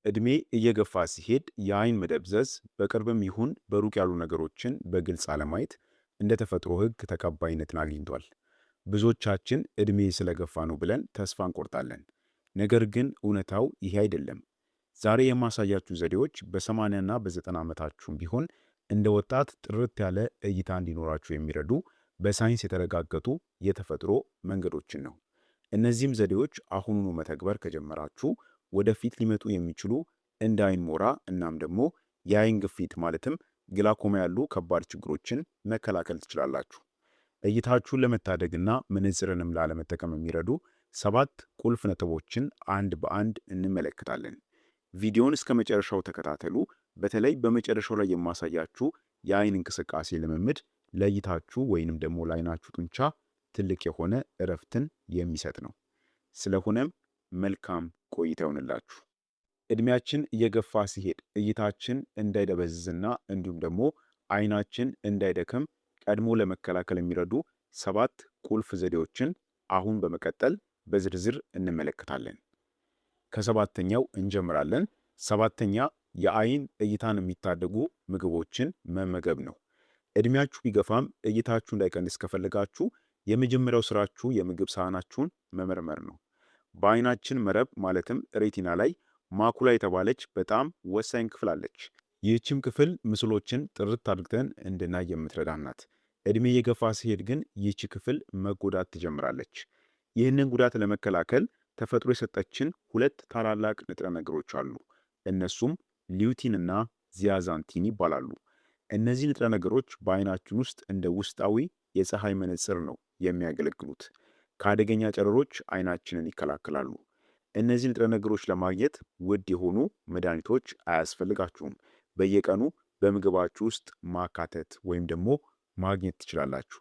እድሜ እየገፋ ሲሄድ የአይን መደብዘዝ በቅርብም ይሁን በሩቅ ያሉ ነገሮችን በግልጽ አለማየት እንደ ተፈጥሮ ሕግ ተቀባይነትን አግኝቷል። ብዙዎቻችን እድሜ ስለገፋ ነው ብለን ተስፋ እንቆርጣለን። ነገር ግን እውነታው ይሄ አይደለም። ዛሬ የማሳያችሁ ዘዴዎች በ80ና በ90 ዓመታችሁም ቢሆን እንደ ወጣት ጥርት ያለ እይታ እንዲኖራችሁ የሚረዱ በሳይንስ የተረጋገጡ የተፈጥሮ መንገዶችን ነው። እነዚህም ዘዴዎች አሁኑኑ መተግበር ከጀመራችሁ ወደፊት ሊመጡ የሚችሉ እንደ አይን ሞራ እናም ደግሞ የአይን ግፊት ማለትም ግላኮማ ያሉ ከባድ ችግሮችን መከላከል ትችላላችሁ። እይታችሁን ለመታደግና መነጽርንም ላለመጠቀም የሚረዱ 7 ቁልፍ ነጥቦችን አንድ በአንድ እንመለከታለን። ቪዲዮውን እስከ መጨረሻው ተከታተሉ። በተለይ በመጨረሻው ላይ የማሳያችሁ የአይን እንቅስቃሴ ልምምድ ለእይታችሁ ወይንም ደግሞ ለአይናችሁ ጡንቻ ትልቅ የሆነ እረፍትን የሚሰጥ ነው። ስለሆነም መልካም ቆይታ ይሆንላችሁ። እድሜያችን እየገፋ ሲሄድ እይታችን እንዳይደበዝዝና እንዲሁም ደግሞ አይናችን እንዳይደክም ቀድሞ ለመከላከል የሚረዱ 7 ቁልፍ ዘዴዎችን አሁን በመቀጠል በዝርዝር እንመለከታለን። ከሰባተኛው እንጀምራለን። ሰባተኛ የአይን እይታን የሚታደጉ ምግቦችን መመገብ ነው። እድሜያችሁ ቢገፋም እይታችሁ እንዳይቀንስ ከፈለጋችሁ የመጀመሪያው ስራችሁ የምግብ ሳህናችሁን መመርመር ነው። በአይናችን መረብ ማለትም ሬቲና ላይ ማኩላ የተባለች በጣም ወሳኝ ክፍል አለች። ይህችም ክፍል ምስሎችን ጥርት አድርገን እንድናይ የምትረዳን ናት። እድሜ እየገፋ ሲሄድ ግን ይህች ክፍል መጎዳት ትጀምራለች። ይህንን ጉዳት ለመከላከል ተፈጥሮ የሰጠችን 2 ታላላቅ ንጥረ ነገሮች አሉ። እነሱም ሊዩቲን እና ዚያዛንቲን ይባላሉ። እነዚህ ንጥረ ነገሮች በአይናችን ውስጥ እንደ ውስጣዊ የፀሐይ መነጽር ነው የሚያገለግሉት። ከአደገኛ ጨረሮች አይናችንን ይከላከላሉ። እነዚህ ንጥረ ነገሮች ለማግኘት ውድ የሆኑ መድኃኒቶች አያስፈልጋችሁም። በየቀኑ በምግባችሁ ውስጥ ማካተት ወይም ደግሞ ማግኘት ትችላላችሁ።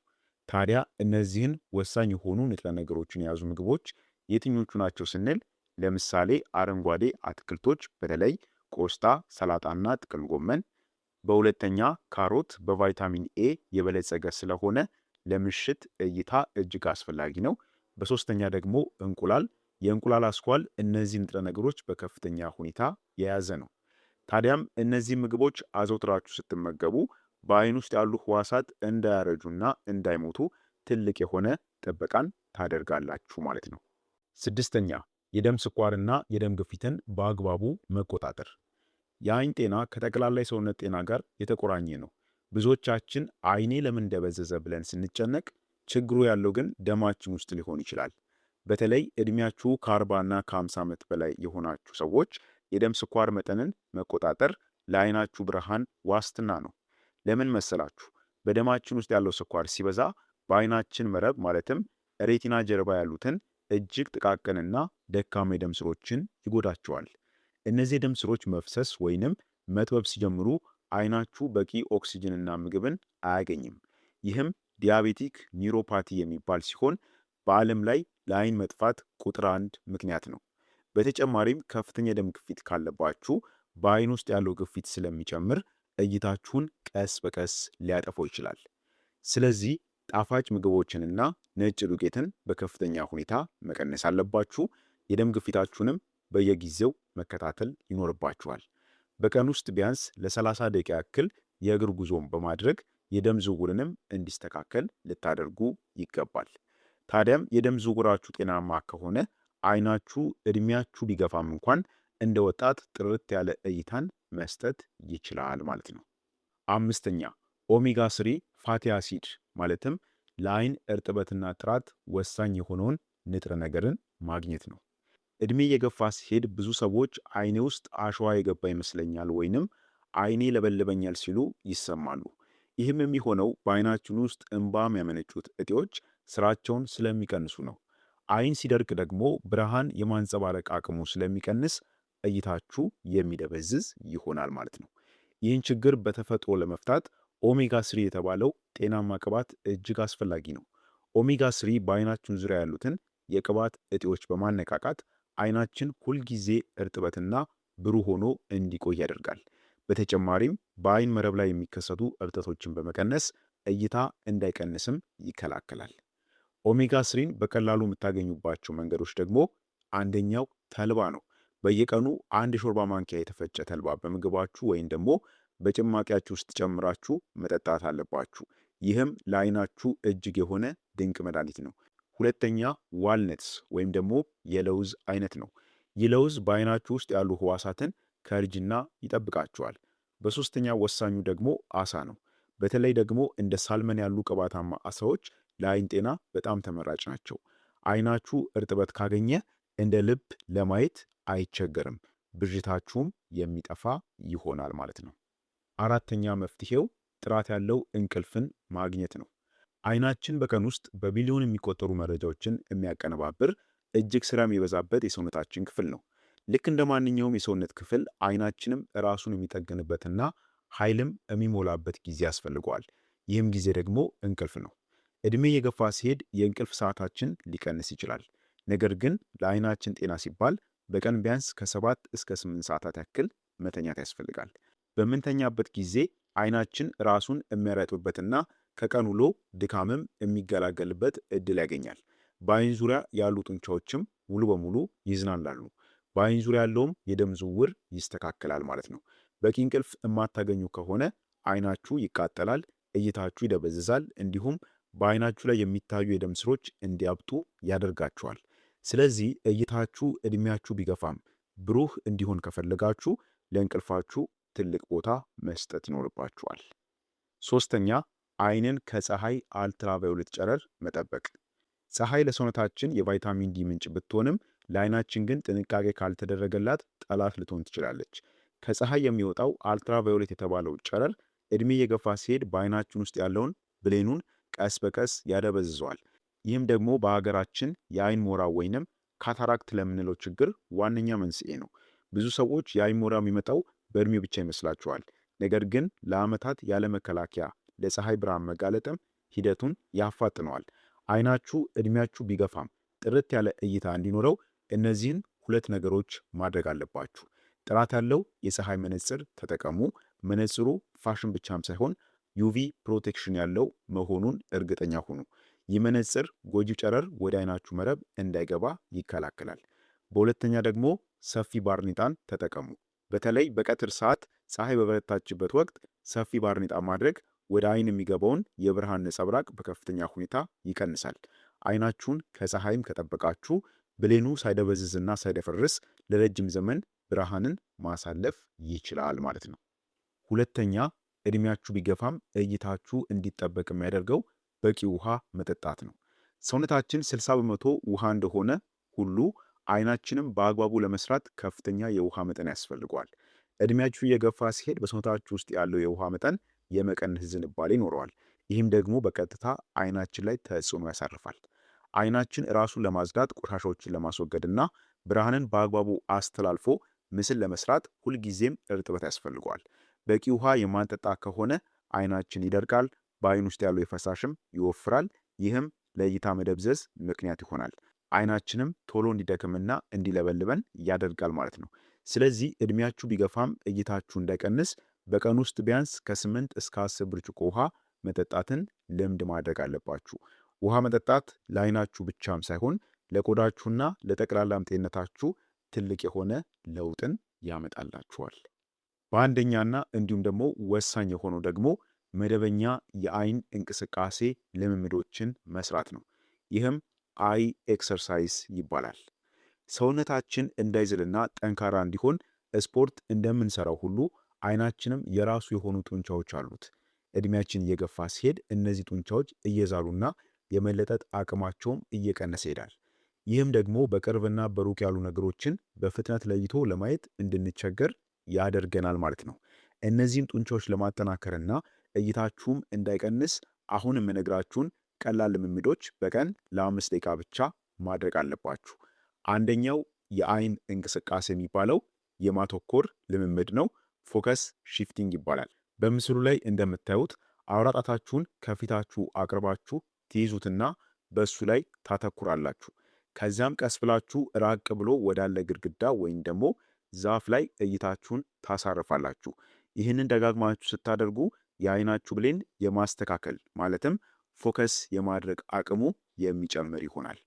ታዲያ እነዚህን ወሳኝ የሆኑ ንጥረ ነገሮችን የያዙ ምግቦች የትኞቹ ናቸው ስንል ለምሳሌ አረንጓዴ አትክልቶች በተለይ ቆስጣ፣ ሰላጣና ጥቅል ጎመን። በሁለተኛ ካሮት በቫይታሚን ኤ የበለጸገ ስለሆነ ለምሽት እይታ እጅግ አስፈላጊ ነው። በሶስተኛ ደግሞ እንቁላል። የእንቁላል አስኳል እነዚህ ንጥረ ነገሮች በከፍተኛ ሁኔታ የያዘ ነው። ታዲያም እነዚህ ምግቦች አዘውትራችሁ ስትመገቡ በአይን ውስጥ ያሉ ህዋሳት እንዳያረጁና እንዳይሞቱ ትልቅ የሆነ ጥበቃን ታደርጋላችሁ ማለት ነው። ስድስተኛ የደም ስኳርና የደም ግፊትን በአግባቡ መቆጣጠር። የአይን ጤና ከጠቅላላ የሰውነት ጤና ጋር የተቆራኘ ነው። ብዙዎቻችን አይኔ ለምን ደበዘዘ ብለን ስንጨነቅ ችግሩ ያለው ግን ደማችን ውስጥ ሊሆን ይችላል። በተለይ እድሜያችሁ ከ40 እና ከ50 ዓመት በላይ የሆናችሁ ሰዎች የደም ስኳር መጠንን መቆጣጠር ለአይናችሁ ብርሃን ዋስትና ነው። ለምን መሰላችሁ? በደማችን ውስጥ ያለው ስኳር ሲበዛ በአይናችን መረብ ማለትም ሬቲና ጀርባ ያሉትን እጅግ ጥቃቅንና ደካማ የደም ስሮችን ይጎዳቸዋል። እነዚህ የደም ስሮች መፍሰስ ወይንም መጥበብ ሲጀምሩ አይናችሁ በቂ ኦክሲጅንና ምግብን አያገኝም። ይህም ዲያቤቲክ ኒውሮፓቲ የሚባል ሲሆን በዓለም ላይ ለአይን መጥፋት ቁጥር 1 ምክንያት ነው። በተጨማሪም ከፍተኛ የደም ግፊት ካለባችሁ በአይን ውስጥ ያለው ግፊት ስለሚጨምር እይታችሁን ቀስ በቀስ ሊያጠፋው ይችላል። ስለዚህ ጣፋጭ ምግቦችንና ነጭ ዱቄትን በከፍተኛ ሁኔታ መቀነስ አለባችሁ። የደም ግፊታችሁንም በየጊዜው መከታተል ይኖርባችኋል። በቀን ውስጥ ቢያንስ ለ30 ደቂቃ ያክል የእግር ጉዞን በማድረግ የደም ዝውውርንም እንዲስተካከል ልታደርጉ ይገባል። ታዲያም የደም ዝውውራችሁ ጤናማ ከሆነ አይናችሁ እድሜያችሁ ቢገፋም እንኳን እንደ ወጣት ጥርት ያለ እይታን መስጠት ይችላል ማለት ነው። አምስተኛ ኦሜጋ 3 ፋቲ አሲድ ማለትም ለአይን እርጥበትና ጥራት ወሳኝ የሆነውን ንጥረ ነገርን ማግኘት ነው። እድሜ የገፋ ሲሄድ ብዙ ሰዎች አይኔ ውስጥ አሸዋ የገባ ይመስለኛል ወይንም አይኔ ለበልበኛል ሲሉ ይሰማሉ። ይህም የሚሆነው በአይናችን ውስጥ እንባ የሚያመነጩት እጢዎች ስራቸውን ስለሚቀንሱ ነው። አይን ሲደርቅ ደግሞ ብርሃን የማንጸባረቅ አቅሙ ስለሚቀንስ እይታችሁ የሚደበዝዝ ይሆናል ማለት ነው። ይህን ችግር በተፈጥሮ ለመፍታት ኦሜጋ 3 የተባለው ጤናማ ቅባት እጅግ አስፈላጊ ነው። ኦሜጋ 3 በአይናችን ዙሪያ ያሉትን የቅባት እጢዎች በማነቃቃት አይናችን ሁልጊዜ እርጥበትና ብሩህ ሆኖ እንዲቆይ ያደርጋል። በተጨማሪም በአይን መረብ ላይ የሚከሰቱ እብጠቶችን በመቀነስ እይታ እንዳይቀንስም ይከላከላል። ኦሜጋ 3ን በቀላሉ የምታገኙባቸው መንገዶች ደግሞ አንደኛው ተልባ ነው። በየቀኑ አንድ የሾርባ ማንኪያ የተፈጨ ተልባ በምግባችሁ ወይም ደግሞ በጭማቂያችሁ ውስጥ ጨምራችሁ መጠጣት አለባችሁ። ይህም ለአይናችሁ እጅግ የሆነ ድንቅ መድኃኒት ነው። ሁለተኛ ዋልነትስ ወይም ደግሞ የለውዝ አይነት ነው። ይህ ለውዝ በአይናችሁ ውስጥ ያሉ ህዋሳትን ከእርጅና ይጠብቃቸዋል። በሶስተኛ ወሳኙ ደግሞ አሳ ነው። በተለይ ደግሞ እንደ ሳልመን ያሉ ቅባታማ አሳዎች ለአይን ጤና በጣም ተመራጭ ናቸው። አይናችሁ እርጥበት ካገኘ እንደ ልብ ለማየት አይቸገርም፣ ብዥታችሁም የሚጠፋ ይሆናል ማለት ነው። አራተኛ መፍትሄው ጥራት ያለው እንቅልፍን ማግኘት ነው። አይናችን በቀን ውስጥ በቢሊዮን የሚቆጠሩ መረጃዎችን የሚያቀነባብር እጅግ ስራ የሚበዛበት የሰውነታችን ክፍል ነው። ልክ እንደ ማንኛውም የሰውነት ክፍል አይናችንም ራሱን የሚጠገንበትና ኃይልም የሚሞላበት ጊዜ ያስፈልገዋል። ይህም ጊዜ ደግሞ እንቅልፍ ነው። ዕድሜ የገፋ ሲሄድ የእንቅልፍ ሰዓታችን ሊቀንስ ይችላል። ነገር ግን ለአይናችን ጤና ሲባል በቀን ቢያንስ ከ7 እስከ 8 ሰዓታት ያክል መተኛት ያስፈልጋል። በምንተኛበት ጊዜ አይናችን ራሱን የሚያረጥብበትና ከቀን ውሎ ድካምም የሚገላገልበት እድል ያገኛል። በአይን ዙሪያ ያሉ ጡንቻዎችም ሙሉ በሙሉ ይዝናናሉ። በአይን ዙሪያ ያለውም የደም ዝውውር ይስተካከላል ማለት ነው። በቂ እንቅልፍ የማታገኙ ከሆነ አይናችሁ ይቃጠላል፣ እይታችሁ ይደበዝዛል፣ እንዲሁም በአይናችሁ ላይ የሚታዩ የደም ስሮች እንዲያብጡ ያደርጋቸዋል። ስለዚህ እይታችሁ ዕድሜያችሁ ቢገፋም ብሩህ እንዲሆን ከፈለጋችሁ ለእንቅልፋችሁ ትልቅ ቦታ መስጠት ይኖርባችኋል። ሶስተኛ አይንን ከፀሐይ አልትራቫዮሌት ጨረር መጠበቅ። ፀሐይ ለሰውነታችን የቫይታሚን ዲ ምንጭ ብትሆንም ለአይናችን ግን ጥንቃቄ ካልተደረገላት ጠላት ልትሆን ትችላለች። ከፀሐይ የሚወጣው አልትራቫዮሌት የተባለው ጨረር ዕድሜ የገፋ ሲሄድ በአይናችን ውስጥ ያለውን ብሌኑን ቀስ በቀስ ያደበዝዘዋል። ይህም ደግሞ በሀገራችን የአይን ሞራ ወይንም ካታራክት ለምንለው ችግር ዋነኛ መንስኤ ነው። ብዙ ሰዎች የአይን ሞራ የሚመጣው በእድሜ ብቻ ይመስላቸዋል። ነገር ግን ለዓመታት ያለ መከላከያ ለፀሐይ ብርሃን መጋለጥም ሂደቱን ያፋጥነዋል። አይናችሁ ዕድሜያችሁ ቢገፋም ጥርት ያለ እይታ እንዲኖረው እነዚህን ሁለት ነገሮች ማድረግ አለባችሁ። ጥራት ያለው የፀሐይ መነጽር ተጠቀሙ። መነጽሩ ፋሽን ብቻም ሳይሆን ዩቪ ፕሮቴክሽን ያለው መሆኑን እርግጠኛ ሁኑ። ይህ መነጽር ጎጂ ጨረር ወደ አይናችሁ መረብ እንዳይገባ ይከላከላል። በሁለተኛ ደግሞ ሰፊ ባርኔጣን ተጠቀሙ። በተለይ በቀትር ሰዓት ፀሐይ በበረታችበት ወቅት ሰፊ ባርኔጣ ማድረግ ወደ አይን የሚገባውን የብርሃን ነጸብራቅ በከፍተኛ ሁኔታ ይቀንሳል። አይናችሁን ከፀሐይም ከጠበቃችሁ ብሌኑ ሳይደበዝዝና ሳይደፈርስ ለረጅም ዘመን ብርሃንን ማሳለፍ ይችላል ማለት ነው። ሁለተኛ ዕድሜያችሁ ቢገፋም እይታችሁ እንዲጠበቅ የሚያደርገው በቂ ውሃ መጠጣት ነው። ሰውነታችን 60 በመቶ ውሃ እንደሆነ ሁሉ አይናችንም በአግባቡ ለመስራት ከፍተኛ የውሃ መጠን ያስፈልገዋል። ዕድሜያችሁ እየገፋ ሲሄድ በሰውነታችሁ ውስጥ ያለው የውሃ መጠን የመቀነስ ዝንባሌ ይኖረዋል። ይህም ደግሞ በቀጥታ አይናችን ላይ ተጽዕኖ ያሳርፋል። አይናችን ራሱን ለማጽዳት፣ ቆሻሻዎችን ለማስወገድና ብርሃንን በአግባቡ አስተላልፎ ምስል ለመስራት ሁልጊዜም እርጥበት ያስፈልገዋል። በቂ ውሃ የማንጠጣ ከሆነ አይናችን ይደርቃል፣ በአይን ውስጥ ያለው የፈሳሽም ይወፍራል። ይህም ለእይታ መደብዘዝ ምክንያት ይሆናል። አይናችንም ቶሎ እንዲደክምና እንዲለበልበን ያደርጋል ማለት ነው። ስለዚህ ዕድሜያችሁ ቢገፋም እይታችሁ እንዳይቀንስ በቀን ውስጥ ቢያንስ ከ8 እስከ 10 ብርጭቆ ውሃ መጠጣትን ልምድ ማድረግ አለባችሁ። ውሃ መጠጣት ለአይናችሁ ብቻም ሳይሆን ለቆዳችሁና ለጠቅላላም ጤንነታችሁ ትልቅ የሆነ ለውጥን ያመጣላችኋል። በአንደኛና እንዲሁም ደግሞ ወሳኝ የሆነው ደግሞ መደበኛ የአይን እንቅስቃሴ ልምምዶችን መስራት ነው። ይህም አይ ኤክሰርሳይዝ ይባላል። ሰውነታችን እንዳይዝልና ጠንካራ እንዲሆን ስፖርት እንደምንሰራው ሁሉ አይናችንም የራሱ የሆኑ ጡንቻዎች አሉት። ዕድሜያችን እየገፋ ሲሄድ እነዚህ ጡንቻዎች እየዛሉና የመለጠጥ አቅማቸውም እየቀነሰ ይሄዳል። ይህም ደግሞ በቅርብና በሩቅ ያሉ ነገሮችን በፍጥነት ለይቶ ለማየት እንድንቸገር ያደርገናል ማለት ነው። እነዚህን ጡንቻዎች ለማጠናከርና እይታችሁም እንዳይቀንስ አሁን የምነግራችሁን ቀላል ልምምዶች በቀን ለ5 ደቂቃ ብቻ ማድረግ አለባችሁ። አንደኛው የአይን እንቅስቃሴ የሚባለው የማተኮር ልምምድ ነው። ፎከስ ሺፍቲንግ ይባላል። በምስሉ ላይ እንደምታዩት አውራ ጣታችሁን ከፊታችሁ አቅርባችሁ ትይዙትና በሱ ላይ ታተኩራላችሁ። ከዚያም ቀስ ብላችሁ ራቅ ብሎ ወዳለ ግድግዳ ወይም ደግሞ ዛፍ ላይ እይታችሁን ታሳርፋላችሁ። ይህንን ደጋግማችሁ ስታደርጉ የአይናችሁ ብሌን የማስተካከል ማለትም ፎከስ የማድረግ አቅሙ የሚጨምር ይሆናል።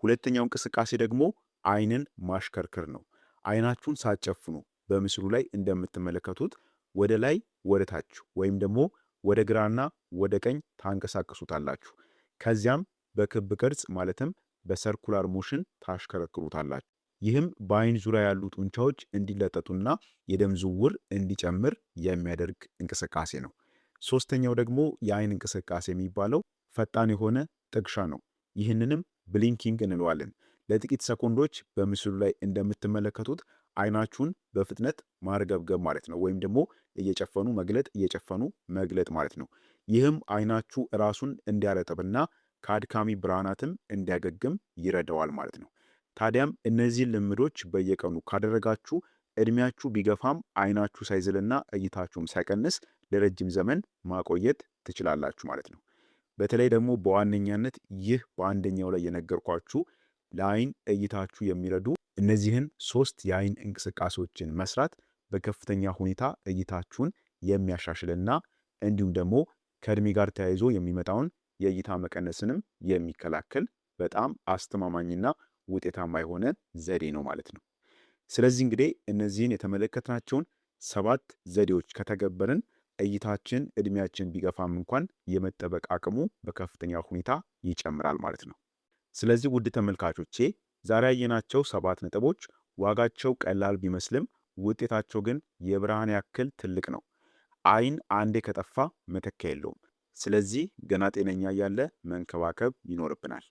ሁለተኛው እንቅስቃሴ ደግሞ አይንን ማሽከርከር ነው። አይናችሁን ሳትጨፍኑ በምስሉ ላይ እንደምትመለከቱት ወደ ላይ ወደ ታች ወይም ደግሞ ወደ ግራና ወደ ቀኝ ታንቀሳቅሱታላችሁ። ከዚያም በክብ ቅርጽ ማለትም በሰርኩላር ሞሽን ታሽከረክሩታላችሁ። ይህም በአይን ዙሪያ ያሉ ጡንቻዎች እንዲለጠጡና የደም ዝውውር እንዲጨምር የሚያደርግ እንቅስቃሴ ነው። ሶስተኛው ደግሞ የአይን እንቅስቃሴ የሚባለው ፈጣን የሆነ ጥቅሻ ነው። ይህንንም ብሊንኪንግ እንለዋለን። ለጥቂት ሰኮንዶች በምስሉ ላይ እንደምትመለከቱት አይናችሁን በፍጥነት ማርገብገብ ማለት ነው። ወይም ደግሞ እየጨፈኑ መግለጥ፣ እየጨፈኑ መግለጥ ማለት ነው። ይህም አይናችሁ ራሱን እንዲያረጥብና ከአድካሚ ብርሃናትም እንዲያገግም ይረዳዋል ማለት ነው። ታዲያም እነዚህን ልምዶች በየቀኑ ካደረጋችሁ እድሜያችሁ ቢገፋም አይናችሁ ሳይዝልና እይታችሁም ሳይቀንስ ለረጅም ዘመን ማቆየት ትችላላችሁ ማለት ነው። በተለይ ደግሞ በዋነኛነት ይህ በአንደኛው ላይ የነገርኳችሁ ለአይን እይታችሁ የሚረዱ እነዚህን 3 የአይን እንቅስቃሴዎችን መስራት በከፍተኛ ሁኔታ እይታችሁን የሚያሻሽልና እንዲሁም ደግሞ ከእድሜ ጋር ተያይዞ የሚመጣውን የእይታ መቀነስንም የሚከላከል በጣም አስተማማኝና ውጤታማ የሆነ ዘዴ ነው ማለት ነው። ስለዚህ እንግዲህ እነዚህን የተመለከትናቸውን 7 ዘዴዎች ከተገበርን እይታችን እድሜያችን ቢገፋም እንኳን የመጠበቅ አቅሙ በከፍተኛ ሁኔታ ይጨምራል ማለት ነው። ስለዚህ ውድ ተመልካቾቼ ዛሬ ያየናቸው 7 ነጥቦች ዋጋቸው ቀላል ቢመስልም ውጤታቸው ግን የብርሃን ያክል ትልቅ ነው። አይን አንዴ ከጠፋ መተኪያ የለውም። ስለዚህ ገና ጤነኛ ያለ መንከባከብ ይኖርብናል።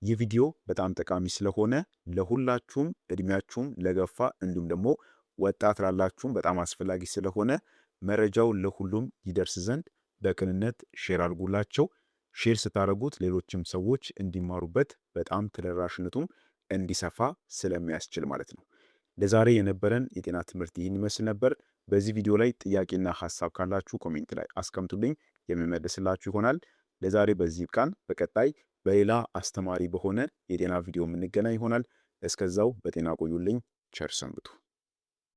ይህ ቪዲዮ በጣም ጠቃሚ ስለሆነ ለሁላችሁም እድሜያችሁም ለገፋ እንዲሁም ደግሞ ወጣት ላላችሁም በጣም አስፈላጊ ስለሆነ መረጃው ለሁሉም ይደርስ ዘንድ በቅንነት ሼር አድርጉላቸው። ሼር ስታደርጉት ሌሎችም ሰዎች እንዲማሩበት በጣም ተደራሽነቱም እንዲሰፋ ስለሚያስችል ማለት ነው። ለዛሬ የነበረን የጤና ትምህርት ይህን ይመስል ነበር። በዚህ ቪዲዮ ላይ ጥያቄና ሐሳብ ካላችሁ ኮሜንት ላይ አስቀምጡልኝ፣ የምመልስላችሁ ይሆናል። ለዛሬ በዚህ ቃን በቀጣይ በሌላ አስተማሪ በሆነ የጤና ቪዲዮ የምንገናኝ ይሆናል። እስከዛው በጤና ቆዩልኝ። ቸር ሰንብቱ።